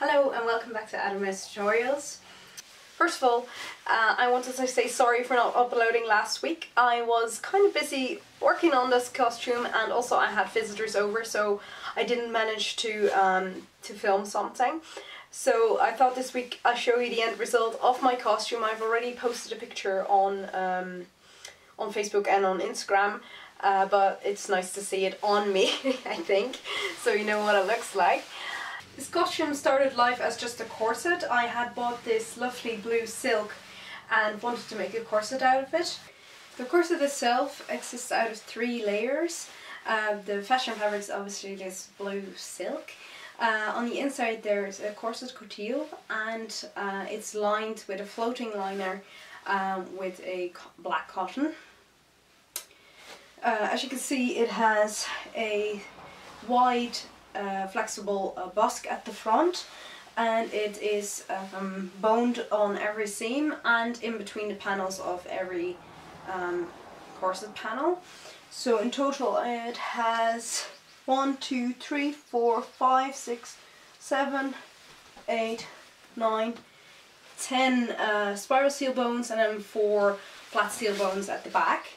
Hello and welcome back to Aodhamair's tutorials. First of all, I wanted to say sorry for not uploading last week. I was kind of busy working on this costume and also I had visitors over, so I didn't manage to film something. So I thought this week I'll show you the end result of my costume. I've already posted a picture on Facebook and on Instagram, but it's nice to see it on me, I think, so you know what it looks like. This costume started life as just a corset. I had bought this lovely blue silk and wanted to make a corset out of it. The corset itself exists out of 3 layers. The fashion fabric is obviously this blue silk. On the inside there's a corset couture and it's lined with a floating liner with a black cotton. As you can see, it has a wide flexible basque at the front, and it is boned on every seam and in between the panels of every corset panel. So in total it has 1, 2, 3, 4, 5, 6, 7, 8, 9, 10 spiral seal bones and then 4 flat seal bones at the back,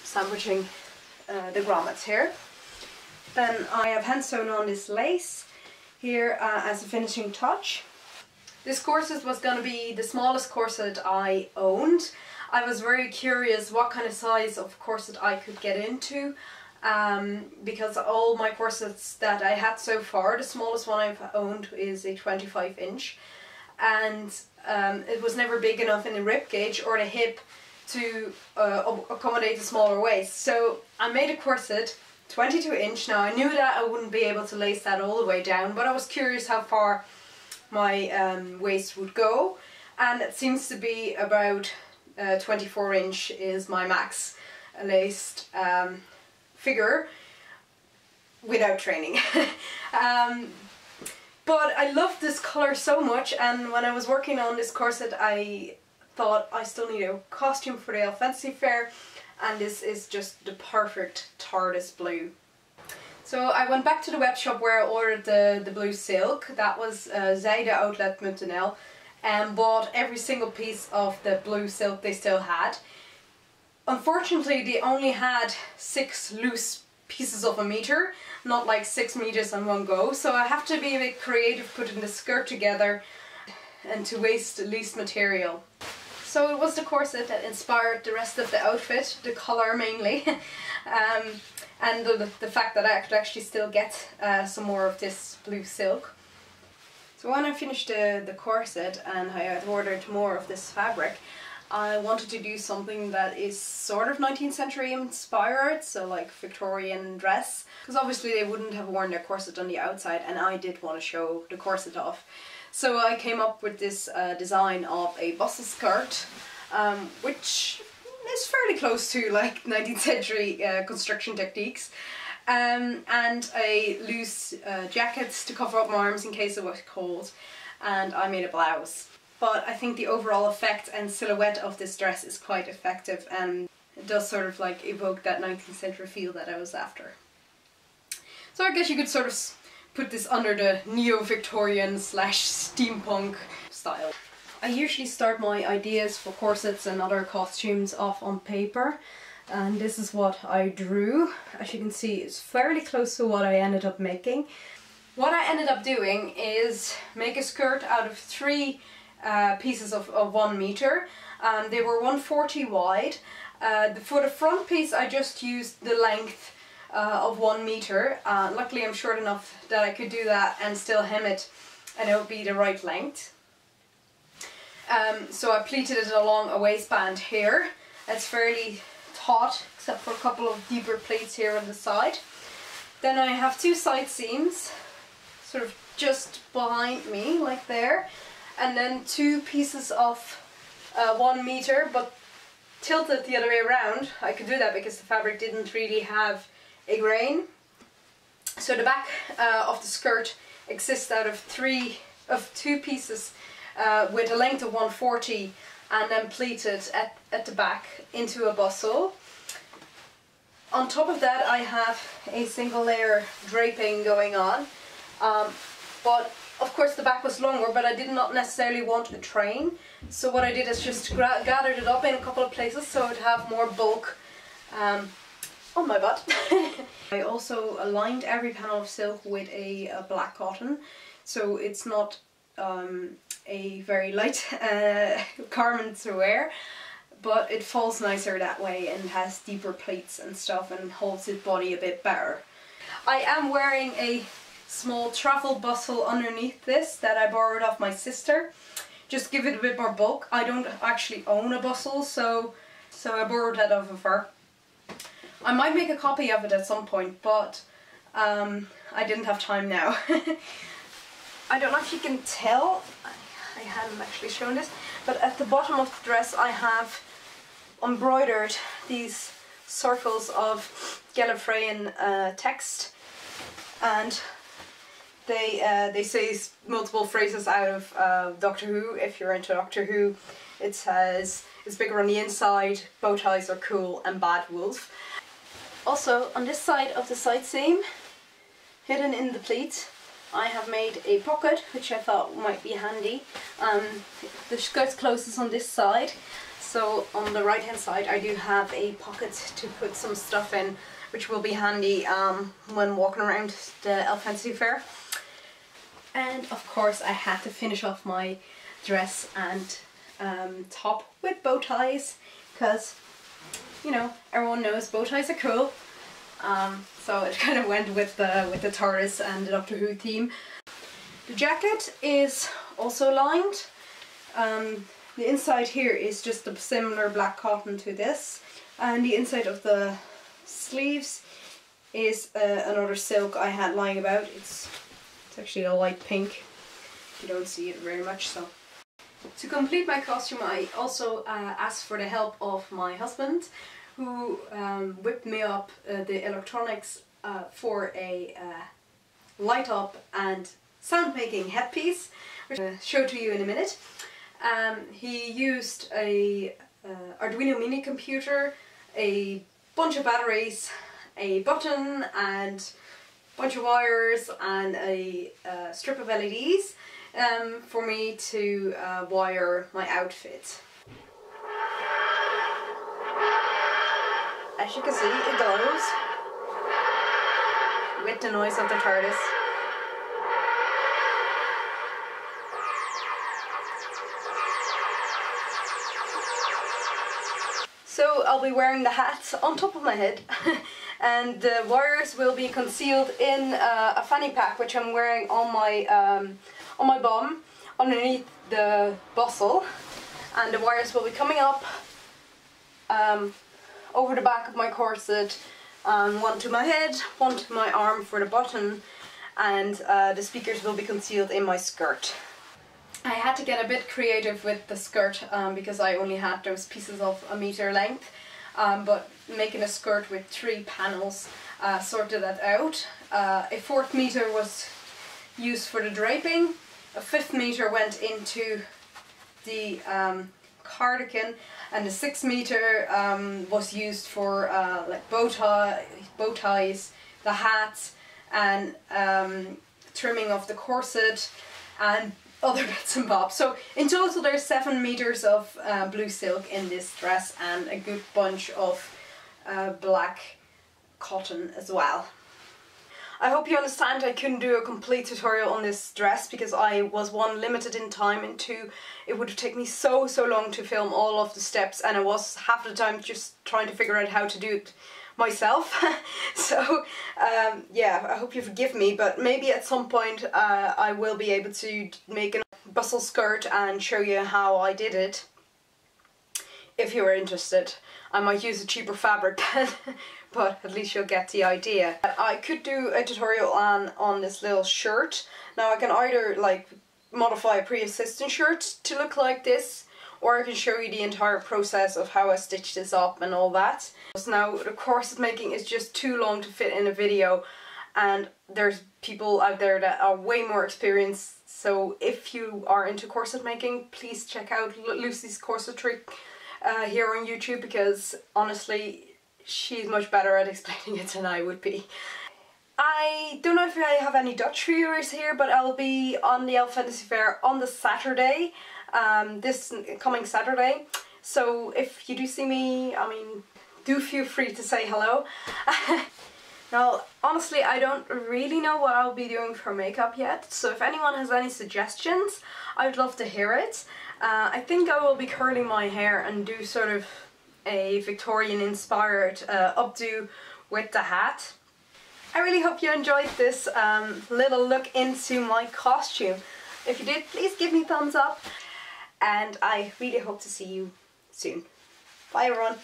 sandwiching the grommets here. Then I have hand sewn on this lace here as a finishing touch. This corset was going to be the smallest corset I owned. I was very curious what kind of size of corset I could get into, because all my corsets that I had so far, the smallest one I've owned is a 25-inch, and it was never big enough in the rib cage or the hip to accommodate a smaller waist. So I made a corset 22-inch. Now I knew that I wouldn't be able to lace that all the way down, but I was curious how far my waist would go, and it seems to be about 24-inch is my max laced figure without training. But I love this colour so much, and when I was working on this corset I thought I still need a costume for the Elf Fantasy Fair, and this is just the perfect TARDIS blue. So I went back to the web shop where I ordered the blue silk. That was zijdeoutlet.nl, and bought every single piece of the blue silk they still had. Unfortunately they only had 6 loose pieces of a meter, not like 6 meters on one go, so I have to be a bit creative putting the skirt together and to waste the least material. So it was the corset that inspired the rest of the outfit, the colour mainly, and the fact that I could actually still get some more of this blue silk. So when I finished the corset and I had ordered more of this fabric, I wanted to do something that is sort of 19th century inspired, so like Victorian dress, because obviously they wouldn't have worn their corset on the outside and I did want to show the corset off. So I came up with this design of a bustle skirt, which is fairly close to like 19th century construction techniques, and a loose jacket to cover up my arms in case it was cold, and I made a blouse. But I think the overall effect and silhouette of this dress is quite effective, and it does sort of like evoke that 19th century feel that I was after. So I guess you could sort of put this under the neo-Victorian / steampunk style. I usually start my ideas for corsets and other costumes off on paper, and this is what I drew. As you can see, it's fairly close to what I ended up making. What I ended up doing is make a skirt out of 3 pieces of 1 meter. They were 140 wide. For the front piece I just used the length of 1 meter. Luckily I'm short enough that I could do that and still hem it and it would be the right length. So I pleated it along a waistband here. It's fairly taut except for a couple of deeper pleats here on the side. Then I have 2 side seams sort of just behind me like there, and then 2 pieces of 1 meter but tilted the other way around. I could do that because the fabric didn't really have a grain. So the back of the skirt exists out of 2 pieces with a length of 140 and then pleated at the back into a bustle. On top of that I have a single layer draping going on, but of course the back was longer, but I did not necessarily want a train. So what I did is just gathered it up in a couple of places so it'd have more bulk on my butt. I also aligned every panel of silk with a black cotton, so it's not a very light garment to wear, but it falls nicer that way and has deeper pleats and stuff and holds its body a bit better. I am wearing a small travel bustle underneath this that I borrowed off my sister. Just give it a bit more bulk. I don't actually own a bustle, so I borrowed that off of her. I might make a copy of it at some point, but I didn't have time now. I don't know if you can tell, I hadn't actually shown this, but at the bottom of the dress I have embroidered these circles of Gallifreyan text, and they say multiple phrases out of Doctor Who. If you're into Doctor Who, it says, it's bigger on the inside, bow ties are cool, and bad wolf. Also, on this side of the side seam, hidden in the pleat, I have made a pocket, which I thought might be handy. The skirt closes on this side, so on the right hand side I do have a pocket to put some stuff in, which will be handy when walking around the Elfia Fair. And of course I had to finish off my dress and top with bow ties, because, you know, everyone knows bow ties are cool. So it kind of went with the TARDIS and the Doctor Who theme. The jacket is also lined. The inside here is just a similar black cotton to this, and the inside of the sleeves is another silk I had lying about. It's actually a light pink. You don't see it very much, so. To complete my costume, I also asked for the help of my husband, who whipped me up the electronics for a light up and sound making headpiece, which I'll show to you in a minute. He used a Arduino mini computer, a bunch of batteries, a button and a bunch of wires and a strip of LEDs for me to wire my outfit. As you can see, it glows with the noise of the TARDIS. So I'll be wearing the hat on top of my head and the wires will be concealed in a fanny pack, which I'm wearing on my bum underneath the bustle, and the wires will be coming up over the back of my corset, one to my head, one to my arm for the button, and the speakers will be concealed in my skirt. I had to get a bit creative with the skirt because I only had those pieces of 1 meter length, but making a skirt with 3 panels sorted that out. A 4th meter was used for the draping, a 5th meter went into the cardigan, and the 6th meter was used for like bow ties, the hat, and trimming of the corset and other bits and bobs. So in total there's 7 meters of blue silk in this dress and a good bunch of black cotton as well. I hope you understand I couldn't do a complete tutorial on this dress because I was, 1, limited in time, and 2, it would have taken me so long to film all of the steps, and I was half the time just trying to figure out how to do it myself. So yeah, I hope you forgive me, but maybe at some point I will be able to make a bustle skirt and show you how I did it. If you are interested, I might use a cheaper fabric then, but at least you'll get the idea. I could do a tutorial on this little shirt. Now I can either like modify a pre-existing shirt to look like this, or I can show you the entire process of how I stitch this up and all that. Now the corset making is just too long to fit in a video, and there's people out there that are way more experienced, so if you are into corset making, please check out Lucy's corset trick here on YouTube, because honestly she's much better at explaining it than I would be. I I don't know if I have any Dutch viewers here, but I'll be on the Elf Fantasy Fair on the Saturday, this coming Saturday. So if you do see me, I mean, do feel free to say hello. Now, honestly, I don't really know what I'll be doing for makeup yet, so if anyone has any suggestions, I would love to hear it. I think I will be curling my hair and do sort of a Victorian-inspired updo with the hat. I really hope you enjoyed this little look into my costume. If you did, please give me a thumbs up, and I really hope to see you soon. Bye everyone!